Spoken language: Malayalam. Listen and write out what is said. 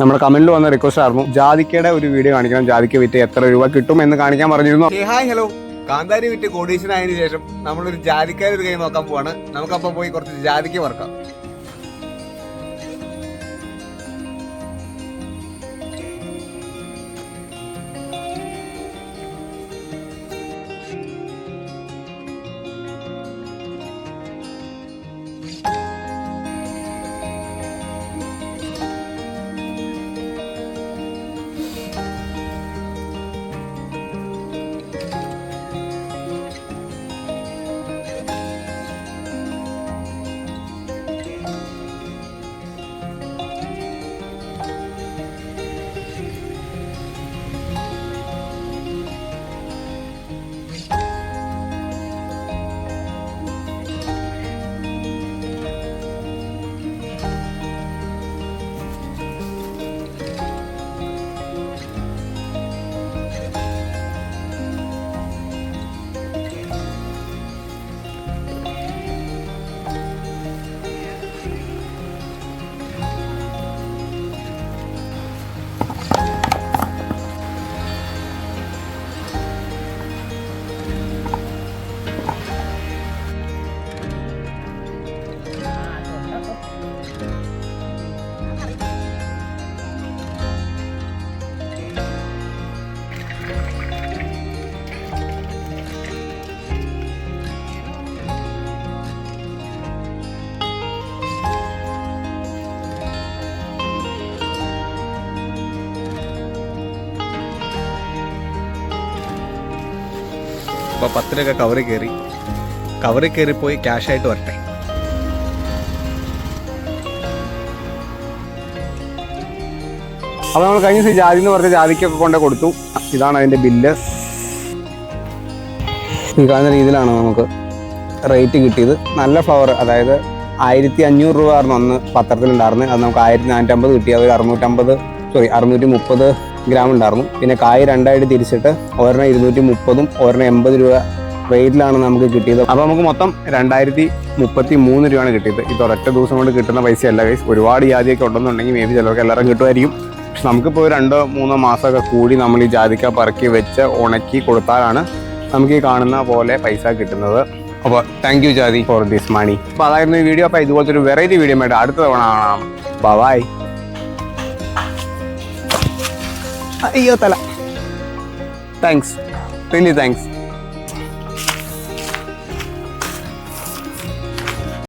നമ്മുടെ കമന്റിൽ വന്ന റിക്വസ്റ്റ് ആയിരുന്നു ജാതിക്കയുടെ ഒരു വീഡിയോ കാണിക്കണം, ജാതിക്ക വിറ്റ് എത്ര രൂപ കിട്ടും എന്ന് കാണിക്കാൻ പറഞ്ഞിരുന്നു. ഹായ് ഹലോ, കാന്താരി വിറ്റ് കോടീശ്വരനായതിനു ശേഷം നമ്മളൊരു ജാതിക്കാരി ഒരു കൈ നോക്കാൻ പോവാണ്. നമുക്കപ്പം പോയി കുറച്ച് ജാതിക്ക വറക്കാം. അപ്പോൾ 10 രൂപ കവറിൽ കയറിപ്പോയി ക്യാഷായിട്ട് വരട്ടെ. അപ്പോൾ നമ്മൾ കഴിഞ്ഞ ദിവസം ജാതി എന്ന് പറഞ്ഞ ജാതിക്കൊക്കെ കൊണ്ട് കൊടുത്തു. ഇതാണ് അതിൻ്റെ ബില്ല്. ഈ കാണുന്ന രീതിയിലാണ് നമുക്ക് റേറ്റ് കിട്ടിയത്. നല്ല ഫ്ലവർ, അതായത് 1500 രൂപ ആയിരുന്നു അന്ന് പത്രത്തിലുണ്ടായിരുന്നത്. അത് നമുക്ക് 1450 കിട്ടി. അത് 630 ഗ്രാം ഉണ്ടായിരുന്നു. പിന്നെ കായ് രണ്ടായിട്ട് തിരിച്ചിട്ട് ഒരെണ്ണം 230 ഒരെണ്ണം 80 രൂപ റേറ്റിലാണ് നമുക്ക് കിട്ടിയത്. അപ്പോൾ നമുക്ക് മൊത്തം 2033 രൂപയാണ് കിട്ടിയത്. ഇത് ഒരൊറ്റ ദിവസം കൊണ്ട് കിട്ടുന്ന പൈസയല്ല ഗൈസ്. ഒരുപാട് ജാതിയൊക്കെ ഉണ്ടെന്നുണ്ടെങ്കിൽ മേ ബി ചിലർക്ക് എല്ലാവരും കിട്ടുമായിരിക്കും. പക്ഷെ നമുക്കിപ്പോൾ 2-3 മാസമൊക്കെ കൂടി നമ്മൾ ഈ ജാതിക്ക പറക്കി വെച്ച് ഉണക്കി കൊടുത്താലാണ് നമുക്ക് ഈ കാണുന്ന പോലെ പൈസ കിട്ടുന്നത്. അപ്പോൾ താങ്ക് യു ജാതി ഫോർ ദിസ് മണി. അപ്പോൾ അതായിരുന്നു ഈ വീഡിയോ. അപ്പോൾ ഇതുപോലത്തെ ഒരു വെറൈറ്റി വീഡിയോ ആയിട്ട് അടുത്ത തവണ കാണാം. ബൈ. അയ്യോ തല. Thanks, really thanks.